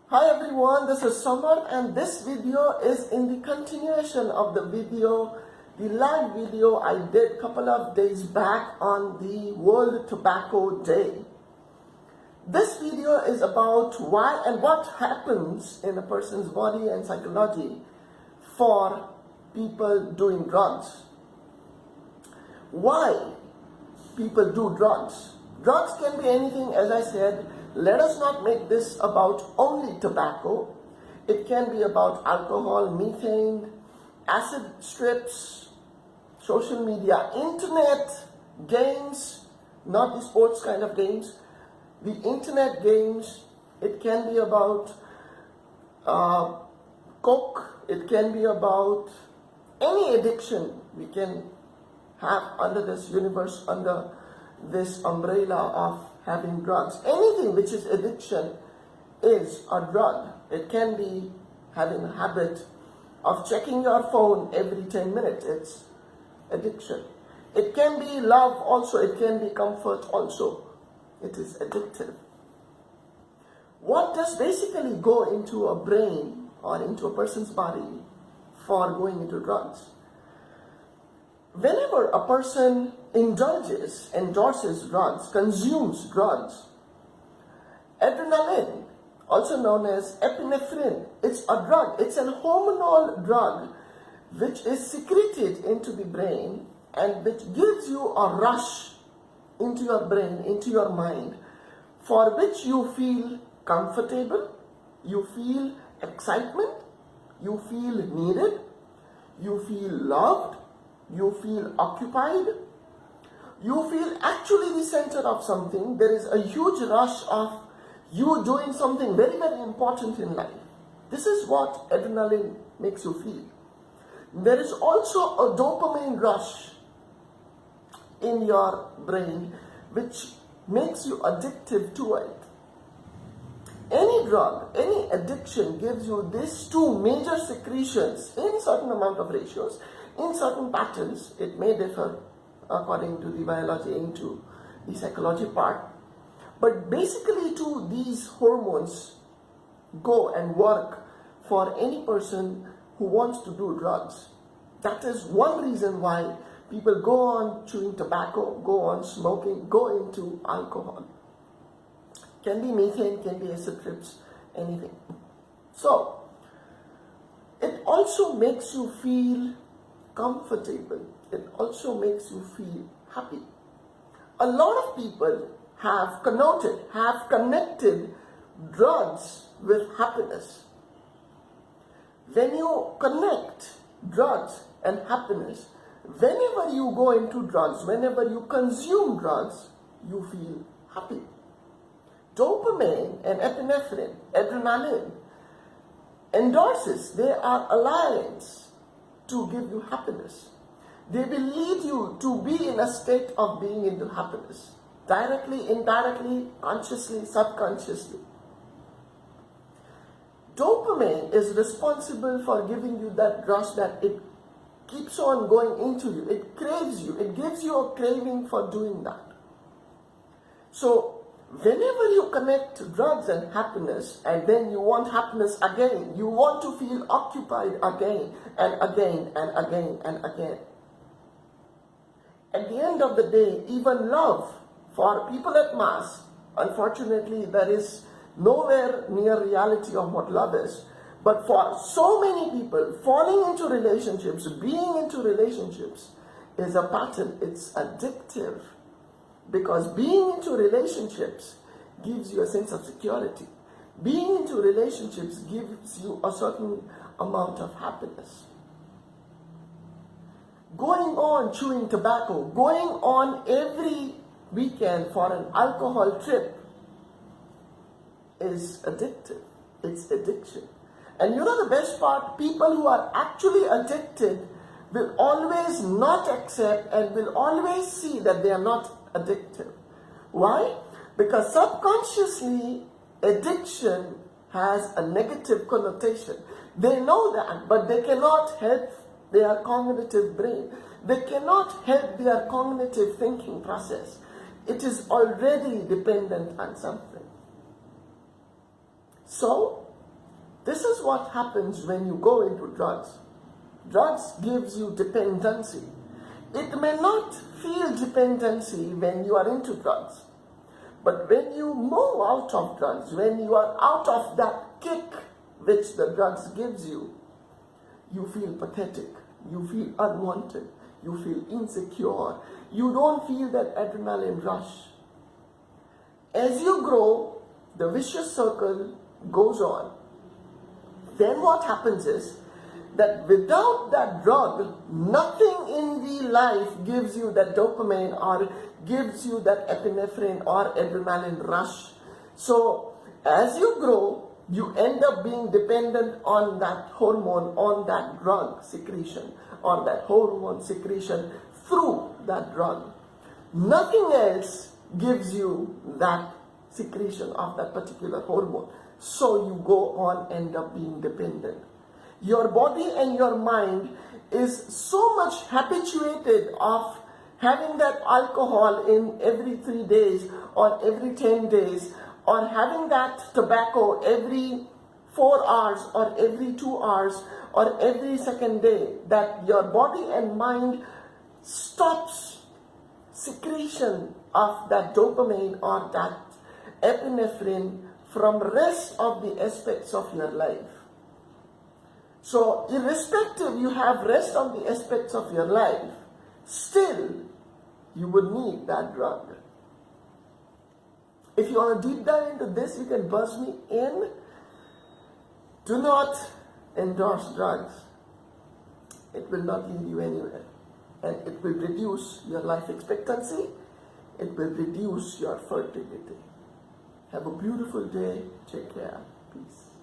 Hi everyone, this is Samar and this video is in the continuation of the live video I did a couple of days back on the World Tobacco Day. This video is about why and what happens in a person's body and psychology for people doing drugs. Why people do drugs. Drugs can be anything, as I said. Let us not make this about only tobacco. It can be about alcohol, methane, acid strips, social media, internet, games, not the sports kind of games, the internet games. It can be about coke. It can be about any addiction we can have under this universe, under this umbrella of having drugs. Anything which is addiction is a drug. It can be having a habit of checking your phone every 10 minutes. It's addiction. It can be love also. It can be comfort also. It is addictive. What does basically go into a brain or into a person's body for going into drugs? Whenever a person endorses drugs, consumes drugs, adrenaline, also known as epinephrine, it's a drug. It's a hormonal drug which is secreted into the brain and which gives you a rush into your brain, into your mind, for which you feel comfortable, you feel excitement, you feel needed, you feel loved, you feel occupied, you feel actually the center of something. There is a huge rush of you doing something very, very important in life. This is what adrenaline makes you feel. There is also a dopamine rush in your brain which makes you addictive to it. Any drug, any addiction gives you these two major secretions in certain amount of ratios. In certain patterns, it may differ according to the biology into the psychology part. But basically these hormones go and work for any person who wants to do drugs. That is one reason why people go on chewing tobacco, go on smoking, go into alcohol. Can be methane, can be acid trips, anything. So, it also makes you feel comfortable. It also makes you feel happy. A lot of people have connected drugs with happiness. When you connect drugs and happiness, whenever you go into drugs, whenever you consume drugs, you feel happy. Dopamine and epinephrine, adrenaline, endorses, they are alliance to give you happiness. They will lead you to be in a state of being into happiness. Directly, indirectly, consciously, subconsciously. Dopamine is responsible for giving you that rush that it keeps on going into you. It craves you. It gives you a craving for doing that. So, whenever you connect drugs and happiness, and then you want happiness again, you want to feel occupied again and again and again and again. At the end of the day, even love for people at mass, unfortunately, there is nowhere near reality of what love is. But for so many people, falling into relationships, being into relationships is a pattern. It's addictive. Because being into relationships gives you a sense of security. Being into relationships gives you a certain amount of happiness. Going on chewing tobacco, going on every weekend for an alcohol trip is addictive. It's addiction. And you know the best part? People who are actually addicted will always not accept and will always see that they are not addictive. Why? Because subconsciously, addiction has a negative connotation. They know that, but they cannot help their cognitive brain. They cannot help their cognitive thinking process. It is already dependent on something. So, This is what happens when you go into drugs. Drugs gives you dependency. It may not feel dependency when you are into drugs, but when you move out of drugs, when you are out of that kick which the drugs gives you feel pathetic, you feel unwanted, you feel insecure, you don't feel that adrenaline rush. As you grow, the vicious circle goes on. Then what happens is that without that drug, nothing in the life gives you that dopamine or gives you that epinephrine or adrenaline rush. So as you grow, you end up being dependent on that hormone, on that drug secretion, or that hormone secretion through that drug. Nothing else gives you that secretion of that particular hormone. So you go on, end up being dependent. Your body and your mind is so much habituated of having that alcohol in every 3 days or every 10 days, or having that tobacco every 4 hours or every 2 hours or every second day, that your body and mind stops secretion of that dopamine or that epinephrine from rest of the aspects of your life. So irrespective you have rest on the aspects of your life, still you would need that drug. If you want to deep dive into this, you can buzz me in. Do not endorse drugs. It will not lead you anywhere. And it will reduce your life expectancy. It will reduce your fertility. Have a beautiful day. Take care. Peace.